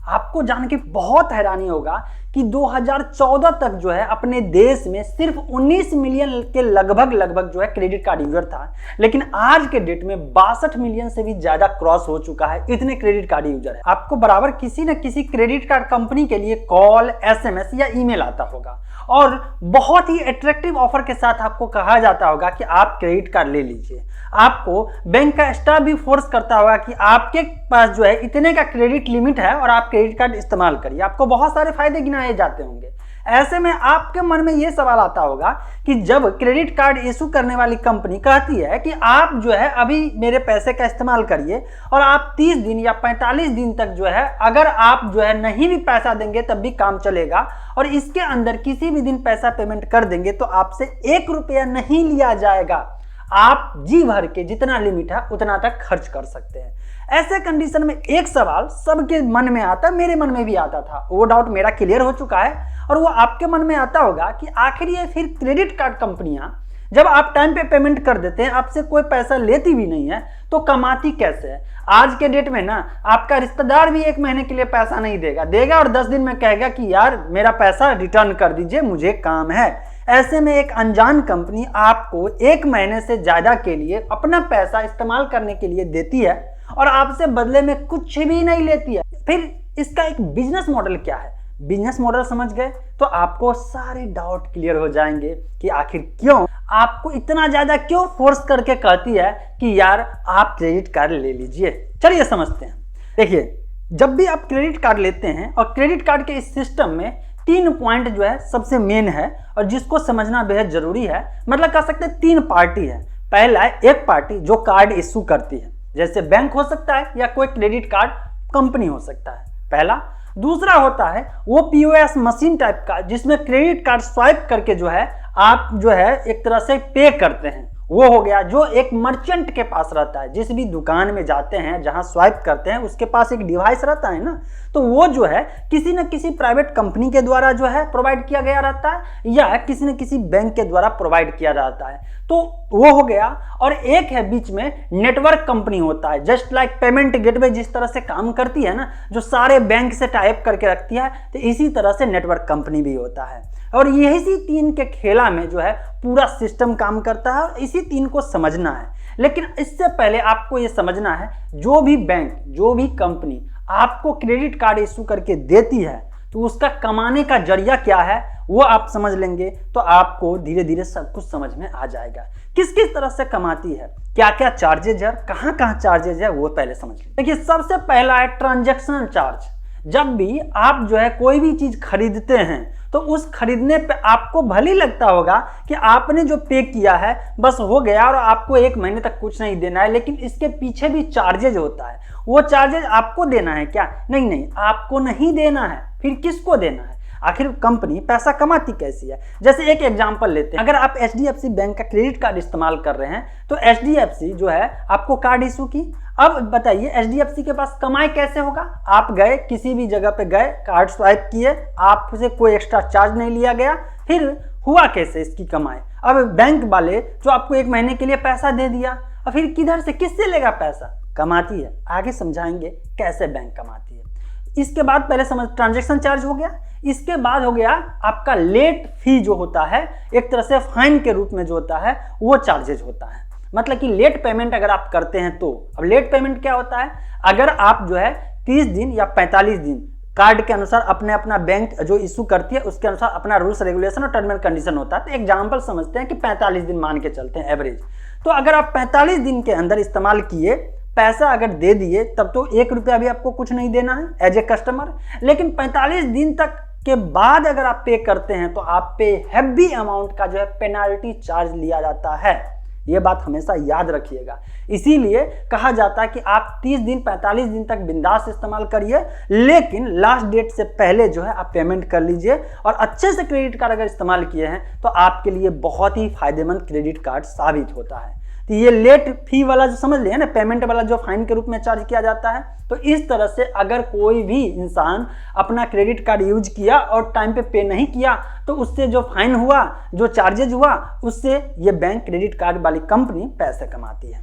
आपको जान के बहुत हैरानी होगा कि 2014 तक जो है अपने देश में सिर्फ 19 मिलियन के लगभग जो है क्रेडिट कार्ड यूजर था, लेकिन आज के डेट में 62 मिलियन से भी ज्यादा क्रॉस हो चुका है। इतने क्रेडिट कार्ड यूजर है। आपको बराबर किसी न किसी क्रेडिट कार्ड कंपनी के लिए कॉल, एसएमएस या ईमेल आता होगा और बहुत ही अट्रैक्टिव ऑफर के साथ आपको कहा जाता होगा कि आप क्रेडिट कार्ड ले लीजिए। आपको बैंक का स्टाफ भी फोर्स करता होगा कि आपके पास जो है इतने का क्रेडिट लिमिट है और आप क्रेडिट कार्ड इस्तेमाल करिए। आपको बहुत सारे फायदे गिनाए जाते होंगे। ऐसे में आपके मन में यह सवाल आता होगा कि जब क्रेडिट कार्ड इशू करने वाली कंपनी कहती है कि आप जो है अभी मेरे पैसे का इस्तेमाल करिए और आप 30 दिन या 45 दिन तक जो है अगर आप जो है नहीं भी पैसा देंगे तब भी काम चलेगा और इसके अंदर किसी भी दिन पैसा पेमेंट कर देंगे तो आपसे 1 रुपया नहीं लिया जाएगा, आप जी भर के जितना लिमिट है उतना तक खर्च कर सकते हैं। ऐसे कंडीशन में एक सवाल सबके मन में आता है, मेरे मन में भी आता था, वो डाउट मेरा क्लियर हो चुका है और वो आपके मन में आता होगा कि आखिर ये फिर क्रेडिट कार्ड कंपनियां जब आप टाइम पे पेमेंट कर देते हैं, आपसे कोई पैसा लेती भी नहीं है, तो कमाती कैसे है? आज के डेट में ना आपका रिश्तेदार भी 1 महीने के लिए पैसा नहीं देगा और 10 दिन में कहेगा कि यार मेरा पैसा रिटर्न कर दीजिए, मुझे काम है। ऐसे में एक अनजान कंपनी आपको 1 महीने से ज्यादा के लिए अपना पैसा इस्तेमाल करने के लिए देती है और आपसे बदले में कुछ भी नहीं लेती है। फिर इसका एक बिजनेस मॉडल क्या है? बिजनेस मॉडल समझ गए तो आपको सारे डाउट क्लियर हो जाएंगे कि आखिर क्यों आपको इतना ज्यादा क्यों फोर्स करके कहती है कि यार आप क्रेडिट कार्ड ले लीजिए। चलिए समझते हैं। देखिए, जब भी आप क्रेडिट कार्ड लेते हैं और क्रेडिट कार्ड के इस सिस्टम में 3 पॉइंट जो है सबसे मेन है और जिसको समझना बेहद जरूरी है। मतलब कह सकते हैं 3 पार्टी है। पहला है एक पार्टी जो कार्ड इशू करती है, जैसे बैंक हो सकता है या कोई क्रेडिट कार्ड कंपनी हो सकता है, पहला। दूसरा होता है वो पीओएस मशीन टाइप का, जिसमें क्रेडिट कार्ड स्वाइप करके जो है आप जो है एक तरह से पे करते हैं, वो हो गया। जो एक मर्चेंट के पास रहता है, जिस भी दुकान में जाते हैं जहां स्वाइप करते हैं उसके पास एक डिवाइस रहता है ना, तो वो जो है किसी न किसी प्राइवेट कंपनी के द्वारा जो है प्रोवाइड किया गया रहता है या किसी न किसी बैंक के द्वारा प्रोवाइड किया जाता है, तो वो हो गया। और एक है बीच में नेटवर्क कंपनी होता है, जस्ट लाइक पेमेंट गेटवे जिस तरह से काम करती है ना, जो सारे बैंक से टाइप करके रखती है, तो इसी तरह से नेटवर्क कंपनी भी होता है। और यही 3 के खेला में जो है पूरा सिस्टम काम करता है और इसी 3 को समझना है। लेकिन इससे पहले आपको यह समझना है, जो भी बैंक, जो भी कंपनी आपको क्रेडिट कार्ड इशू करके देती है तो उसका कमाने का जरिया क्या है वो आप समझ लेंगे तो आपको धीरे धीरे सब कुछ समझ में आ जाएगा। किस किस तरह से कमाती है, क्या क्या चार्जेज है, कहां कहां चार्जेज है, वो पहले समझ लीजिए। देखिए, सबसे पहला है ट्रांजैक्शन चार्ज। जब भी आप जो है कोई भी चीज खरीदते हैं तो उस खरीदने पे आपको भले ही लगता होगा कि आपने जो पे किया है बस हो गया और आपको 1 महीने तक कुछ नहीं देना है, लेकिन इसके पीछे भी चार्जेज होता है। वो चार्जेज आपको देना है क्या? नहीं, आपको नहीं देना है। फिर किसको देना है? आखिर कंपनी पैसा कमाती कैसी है? जैसे एक एग्जांपल लेते हैं, अगर आप एचडीएफसी बैंक का क्रेडिट कार्ड इस्तेमाल कर रहे हैं तो एचडीएफसी जो है आपको कार्ड इशू की। अब बताइए एचडीएफसी के पास कमाई कैसे होगा? आप गए, किसी भी जगह पे गए, कार्ड स्वाइप किए, आपसे कोई एक्स्ट्रा चार्ज नहीं लिया गया, फिर हुआ कैसे इसकी कमाई? अब बैंक वाले जो आपको 1 महीने के लिए पैसा दे दिया और फिर किधर से, किससे लेगा पैसा? कमाती है। आगे समझाएंगे कैसे बैंक कमाती है। इसके बाद पहले समझ, ट्रांजैक्शन चार्ज हो गया। इसके बाद हो गया आपका लेट फी, जो होता है एक तरह से फाइन के रूप में जो होता है वो चार्जेज होता है। मतलब कि लेट पेमेंट अगर आप करते हैं तो, अब लेट पेमेंट क्या होता है? अगर आप जो है 30 दिन या 45 दिन कार्ड के अनुसार अपना बैंक जो इशू करती है उसके अनुसार अपना रूल्स रेगुलेशन और टर्म एंड कंडीशन होता है, तो एग्जांपल समझते हैं कि 45 दिन मान के चलते हैं एवरेज। तो अगर आप 45 दिन के अंदर इस्तेमाल किए, पैसा अगर दे दिए, तब तो 1 रुपया भी आपको कुछ नहीं देना है एज ए कस्टमर। लेकिन 45 दिन तक के बाद अगर आप पे करते हैं तो आप पे हैवी अमाउंट का जो है पेनाल्टी चार्ज लिया जाता है। ये बात हमेशा याद रखिएगा। इसीलिए कहा जाता है कि आप 30 दिन 45 दिन तक बिंदास इस्तेमाल करिए, लेकिन लास्ट डेट से पहले जो है आप पेमेंट कर लीजिए। और अच्छे से क्रेडिट कार्ड अगर इस्तेमाल किए हैं तो आपके लिए बहुत ही फायदेमंद क्रेडिट कार्ड साबित होता है। तो ये लेट फी वाला जो समझ लिया ना, पेमेंट वाला जो फाइन के रूप में चार्ज किया जाता है, तो इस तरह से अगर कोई भी इंसान अपना क्रेडिट कार्ड यूज किया और टाइम पे नहीं किया तो उससे जो फाइन हुआ, जो चार्जेज हुआ, उससे ये बैंक क्रेडिट कार्ड वाली कंपनी पैसे कमाती है।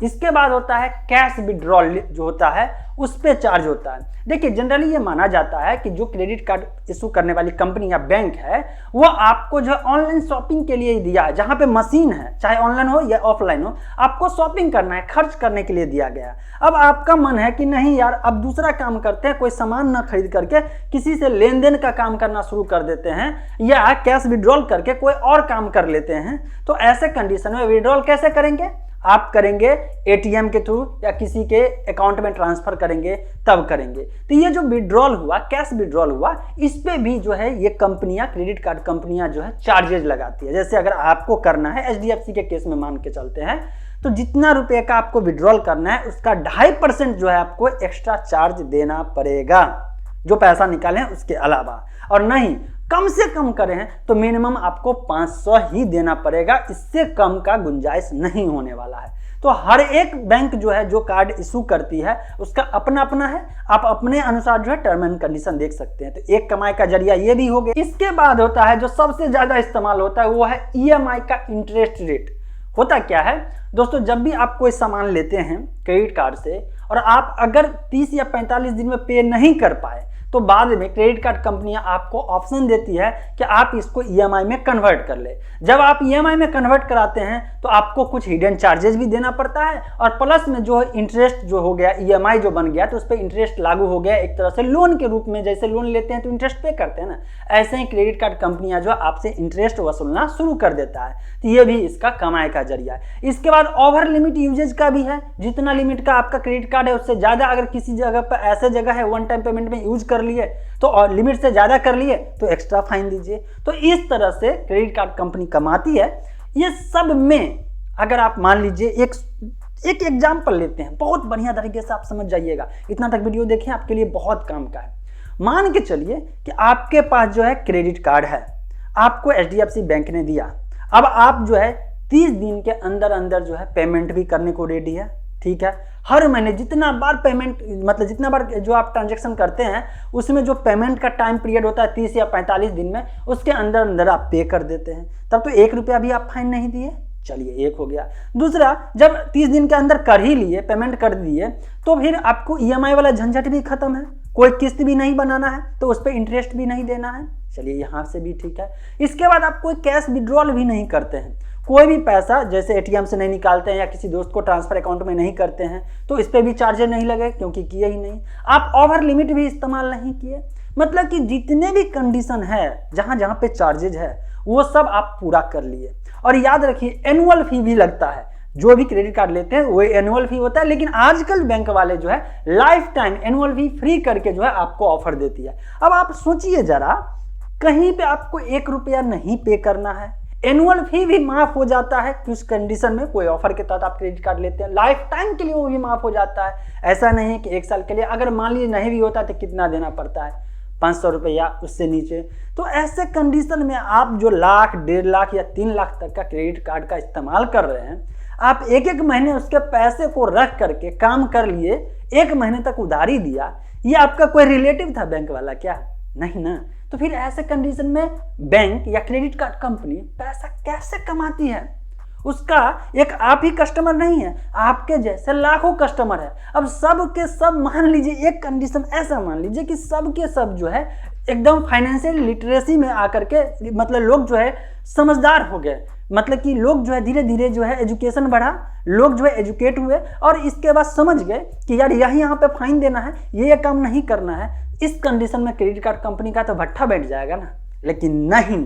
इसके बाद होता है कैश विड्रॉल जो होता है उस पे चार्ज होता है। देखिए जनरली ये माना जाता है कि जो क्रेडिट कार्ड इशू करने वाली कंपनी या बैंक है वो आपको जो ऑनलाइन शॉपिंग के लिए ही दिया है, जहां पे मशीन है चाहे ऑनलाइन हो या ऑफलाइन हो, आपको शॉपिंग करना है, खर्च करने के लिए दिया गया। अब आपका मन है कि नहीं यार अब दूसरा काम करते हैं, कोई सामान ना खरीद करके किसी से लेन देन का काम करना शुरू कर देते हैं या कैश विड्रॉल करके कोई और काम कर लेते हैं। तो ऐसे कंडीशन में विड्रॉल कैसे करेंगे? आप करेंगे एटीएम के थ्रू या किसी के अकाउंट में ट्रांसफर करेंगे तब करेंगे। तो ये जो विड्रॉल हुआ, कैश विड्रॉल हुआ, इस पे भी जो है ये कंपनियां, क्रेडिट कार्ड कंपनियां जो है चार्जेज लगाती है। जैसे अगर आपको करना है एचडीएफसी के केस में मान के चलते हैं तो जितना रुपए का आपको विड्रॉल करना है उसका 2.5% जो है आपको एक्स्ट्रा चार्ज देना पड़ेगा, जो पैसा निकाले उसके अलावा। और नहीं कम से कम करें तो मिनिमम आपको 500 ही देना पड़ेगा, इससे कम का गुंजाइश नहीं होने वाला है। तो हर एक बैंक जो है जो कार्ड इशू करती है उसका अपना अपना है, आप अपने अनुसार जो है टर्म एंड कंडीशन देख सकते हैं। तो एक कमाई का जरिया ये भी हो गया। इसके बाद होता है जो सबसे ज्यादा इस्तेमाल होता है वो है ईएमआई का इंटरेस्ट रेट। होता क्या है दोस्तों, जब भी आप कोई सामान लेते हैं क्रेडिट कार्ड से और आप अगर 30 या 45 दिन में पे नहीं कर पाए तो बाद में क्रेडिट कार्ड कंपनियां आपको ऑप्शन देती है कि आप इसको ईएमआई में कन्वर्ट कर ले। जब आप ईएमआई में कन्वर्ट कराते हैं तो आपको कुछ हिडन चार्जेस भी देना पड़ता है और प्लस में जो इंटरेस्ट जो हो गया, ईएमआई जो बन गया तो उस पर इंटरेस्ट लागू हो गया, एक तरह से लोन के रूप में। जैसे लोन लेते हैं तो इंटरेस्ट पे करते हैं ना, ऐसे ही क्रेडिट कार्ड कंपनियां जो आपसे इंटरेस्ट वसूलना शुरू कर देता है। तो ये भी इसका कमाई का जरिया है। इसके बाद ओवर लिमिट यूजेज का भी है, जितना लिमिट का आपका क्रेडिट कार्ड है उससे ज्यादा अगर किसी जगह पर ऐसे जगह है वन टाइम पेमेंट में यूज कर लिए तो और लिमिट से ज्यादा कर लिए तो एक्स्ट्रा फाइन दीजिए। तो इस तरह से क्रेडिट कार्ड कंपनी कमाती है। ये सब में अगर आप मान लीजिए एक एग्जांपल लेते हैं, बहुत बढ़िया तरीके से आप समझ जाइएगा, इतना तक वीडियो देखें आपके लिए बहुत काम का है। मान के चलिए कि आपके पास जो है क्रेडिट कार्ड है, आपको एचडीएफसी बैंक ने दिया। अब आप जो है 30 दिन के अंदर अंदर जो है पेमेंट भी करने को रेडी है, ठीक है। हर महीने जितना बार पेमेंट, मतलब जितना बार जो आप ट्रांजैक्शन करते हैं उसमें जो पेमेंट का टाइम पीरियड होता है 30 या 45 दिन में, उसके अंदर अंदर आप पे कर देते हैं, तब तो 1 रुपया भी आप फाइन नहीं दिए। चलिए एक हो गया। दूसरा, जब 30 दिन के अंदर कर ही लिए, पेमेंट कर दिए, तो फिर आपको ईएमआई वाला झंझट भी खत्म है, कोई किस्त भी नहीं बनाना है, तो उस पर इंटरेस्ट भी नहीं देना है। चलिए यहाँ से भी ठीक है। इसके बाद आप कोई कैश विड्रॉल भी नहीं करते हैं, कोई भी पैसा जैसे एटीएम से नहीं निकालते हैं या किसी दोस्त को ट्रांसफर अकाउंट में नहीं करते हैं, तो इस पर भी चार्जेस नहीं लगे क्योंकि किए ही नहीं। आप ओवर लिमिट भी इस्तेमाल नहीं किए, मतलब कि जितने भी कंडीशन है जहां जहां पे चार्जेज है वो सब आप पूरा कर लिए। और याद रखिए एनुअल फी भी लगता है, जो भी क्रेडिट कार्ड लेते हैं वो एनुअल फी होता है, लेकिन आजकल बैंक वाले जो है लाइफ टाइम एनुअल फी फ्री करके जो है आपको ऑफर देती है। अब आप सोचिए जरा, कहीं पे आपको 1 रुपया नहीं पे करना है, एनुअल फी भी माफ हो जाता है कुछ कंडीशन में, कोई ऑफर के तहत आप क्रेडिट कार्ड लेते हैं, लाइफ टाइम के लिए वो भी माफ हो जाता है। ऐसा नहीं है कि 1 साल के लिए, अगर मान लीजिए नहीं भी होता तो कितना देना पड़ता है, 500 रुपया उससे नीचे। तो ऐसे कंडीशन में आप जो लाख, 1.5 लाख या 3 लाख तक का क्रेडिट कार्ड का इस्तेमाल कर रहे हैं, आप एक महीने उसके पैसे को रख करके काम कर लिए, 1 महीने तक उधारी दिया, ये आपका कोई रिलेटिव था बैंक वाला क्या? नहीं ना। तो फिर ऐसे कंडीशन में बैंक या क्रेडिट कार्ड कंपनी पैसा कैसे कमाती है? उसका एक आप ही कस्टमर नहीं है, आपके जैसे लाखों कस्टमर है। अब सब के सब मान लीजिए, एक कंडीशन ऐसा मान लीजिए कि सब के सब जो है एकदम फाइनेंशियल लिटरेसी में आकर के, मतलब लोग जो है समझदार हो गए, मतलब कि लोग जो है धीरे धीरे जो है एजुकेशन बढ़ा, लोग जो है एजुकेट हुए और इसके बाद समझ गए कि यार यहाँ पे फाइन देना है, ये काम नहीं करना है। इस कंडीशन में क्रेडिट कार्ड कंपनी का तो भट्ठा बैठ जाएगा ना। लेकिन नहीं,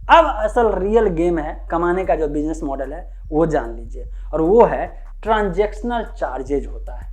अब असल रियल गेम है, कमाने का जो बिजनेस मॉडल है वो जान लीजिए, और वो है ट्रांजैक्शनल चार्जेज होता है।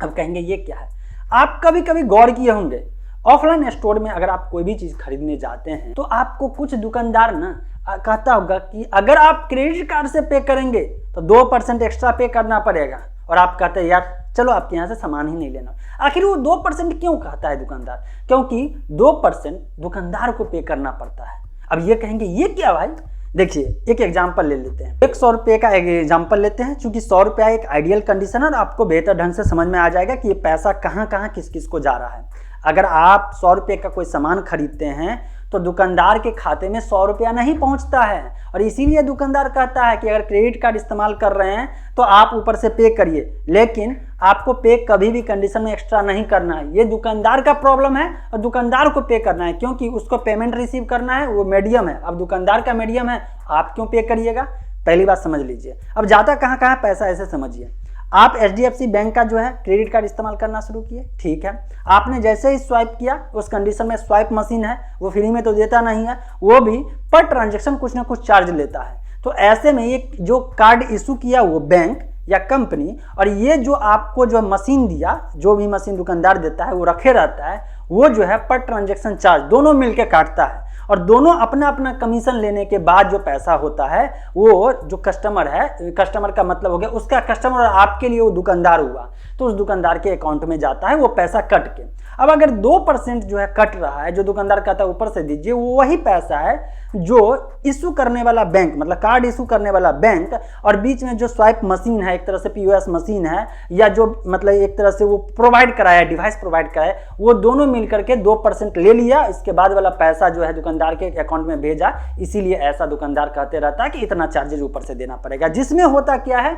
अब कहेंगे ये क्या है? आप कभी कभी गौर किए होंगे, ऑफलाइन स्टोर में अगर आप कोई भी चीज खरीदने जाते हैं तो आपको कुछ दुकानदार ना कहता होगा कि अगर आप क्रेडिट कार्ड से पे करेंगे तो 2% एक्स्ट्रा पे करना पड़ेगा, और आप कहते हैं यार चलो आपके यहाँ से सामान ही नहीं लेना। आखिर वो 2% क्यों कहता है दुकानदार? क्योंकि 2% दुकानदार को पे करना पड़ता है। अब ये कहेंगे ये क्या भाई? देखिए एक एग्जांपल ले लेते हैं, 100 रुपये का एक एग्जांपल लेते हैं, क्योंकि 100 रुपया एक आइडियल कंडीशन है और आपको बेहतर ढंग से समझ में आ जाएगा कि ये पैसा कहाँ कहाँ किस किस को जा रहा है। अगर आप 100 रुपये का कोई सामान खरीदते हैं तो दुकानदार के खाते में 100 रुपया नहीं पहुंचता है। और इसीलिए दुकानदार कहता है कि अगर क्रेडिट कार्ड इस्तेमाल कर रहे हैं तो आप ऊपर से पे करिए, लेकिन आपको पे कभी भी कंडीशन में एक्स्ट्रा नहीं करना है। ये दुकानदार का प्रॉब्लम है और दुकानदार को पे करना है, क्योंकि उसको पेमेंट रिसीव करना है, वो मीडियम है। अब दुकानदार का मीडियम है, आप क्यों पे करिएगा? पहली बात समझ लीजिए। अब जाता कहाँ कहाँ पैसा, ऐसे समझिए। आप HDFC बैंक का जो है क्रेडिट कार्ड इस्तेमाल करना शुरू किए, ठीक है। आपने जैसे ही स्वाइप किया, उस कंडीशन में स्वाइप मशीन है, वो फ्री में तो देता नहीं है, वो भी पर ट्रांजैक्शन कुछ ना कुछ चार्ज लेता है। तो ऐसे में ये जो कार्ड इशू किया वो बैंक या कंपनी, और ये जो आपको जो मशीन दिया, जो भी मशीन दुकानदार देता है वो रखे रहता है, वो जो है पर ट्रांजैक्शन चार्ज दोनों मिलकर काटता है। और दोनों अपना अपना कमीशन लेने के बाद जो पैसा होता है वो जो कस्टमर है, कस्टमर का मतलब हो गया उसका कस्टमर, और आपके लिए वो दुकानदार हुआ, तो उस दुकानदार के अकाउंट में जाता है वो पैसा कट के। अब अगर 2% जो है कट रहा है, जो दुकानदार कहता है ऊपर से दीजिए, वो वही पैसा है जो इशू करने वाला बैंक, मतलब कार्ड इशू करने वाला बैंक, और बीच में जो स्वाइप मशीन है, एक तरह से POS मशीन है, या जो मतलब एक तरह से वो प्रोवाइड कराया, डिवाइस प्रोवाइड कराया, वो दोनों मिलकर के 2% ले लिया। इसके बाद वाला पैसा जो है दुकानदार के अकाउंट में भेजा। इसीलिए ऐसा दुकानदार कहते रहता है कि इतना चार्जेज ऊपर से देना पड़ेगा, जिसमें होता क्या है,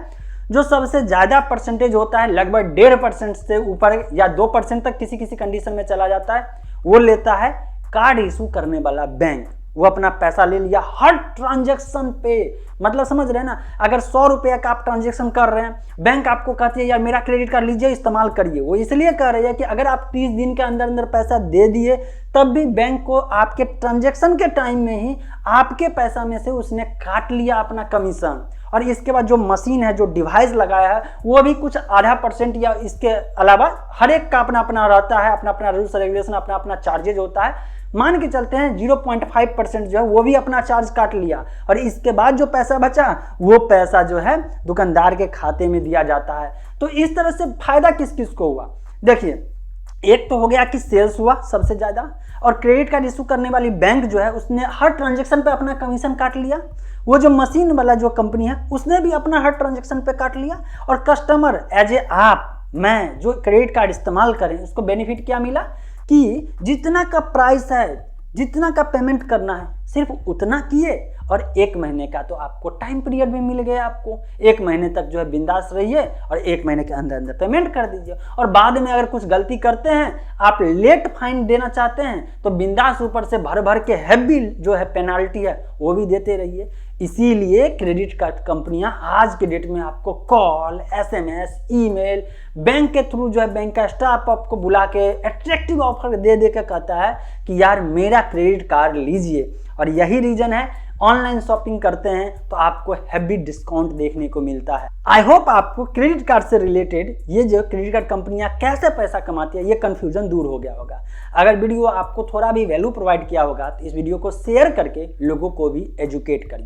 जो सबसे ज्यादा परसेंटेज होता है, लगभग 1.5% से ऊपर या 2% तक किसी किसी कंडीशन में चला जाता है, वो लेता है कार्ड इशू करने वाला बैंक। वो अपना पैसा ले लिया हर ट्रांजैक्शन पे, मतलब समझ रहे हैं ना। अगर 100 रुपया का आप ट्रांजैक्शन कर रहे हैं, बैंक आपको कहती है यार मेरा क्रेडिट कार्ड लीजिए, इस्तेमाल करिए। वो इसलिए कह रही है कि अगर आप 30 दिन के अंदर अंदर पैसा दे दिए, तब भी बैंक को आपके ट्रांजैक्शन के टाइम में ही आपके पैसा में से उसने काट लिया अपना कमीशन। और इसके बाद जो मशीन है, जो डिवाइस लगाया है, वो भी कुछ आधा % या इसके अलावा हर एक का अपना अपना रहता है, अपना अपना रूल्स रेगुलेशन, अपना अपना चार्जेज होता है। मान के चलते हैं 0.5% जो है वो भी अपना चार्ज काट लिया, और इसके बाद जो पैसा बचा वो पैसा जो है दुकानदार के खाते में दिया जाता है। तो इस तरह से फायदा किस किस को हुआ? देखिए, एक तो हो गया कि सेल्स हुआ सबसे ज्यादा, और क्रेडिट कार्ड इशू करने वाली बैंक जो है उसने हर ट्रांजैक्शन पे अपना कमीशन काट लिया। वो जो मशीन वाला जो कंपनी है उसने भी अपना हर ट्रांजैक्शन पे काट लिया। और कस्टमर एज ए आप, मैं जो क्रेडिट कार्ड इस्तेमाल करें, उसको बेनिफिट क्या मिला कि जितना का प्राइस है, जितना का पेमेंट करना है, सिर्फ उतना किए, और 1 महीने का तो आपको टाइम पीरियड भी मिल गया। आपको 1 महीने तक जो है बिंदास रहिए और 1 महीने के अंदर अंदर पेमेंट कर दीजिए। और बाद में अगर कुछ गलती करते हैं, आप लेट फाइन देना चाहते हैं, तो बिंदास ऊपर से भर भर के हैवी जो है पेनाल्टी है वो भी देते रहिए। इसीलिए क्रेडिट कार्ड कंपनियां आज के डेट में आपको कॉल, SMS, ईमेल, बैंक के थ्रू जो है बैंक का स्टाफ आपको बुला के अट्रैक्टिव ऑफर दे के कहता है कि यार मेरा क्रेडिट कार्ड लीजिए। और यही रीजन है, ऑनलाइन शॉपिंग करते हैं तो आपको हैवी डिस्काउंट देखने को मिलता है। आई होप आपको क्रेडिट कार्ड से रिलेटेड ये जो क्रेडिट कार्ड कंपनियां कैसे पैसा कमाती है, ये कंफ्यूजन दूर हो गया होगा। अगर वीडियो आपको थोड़ा भी वैल्यू प्रोवाइड किया होगा तो इस वीडियो को शेयर करके लोगों को भी एजुकेट करिए।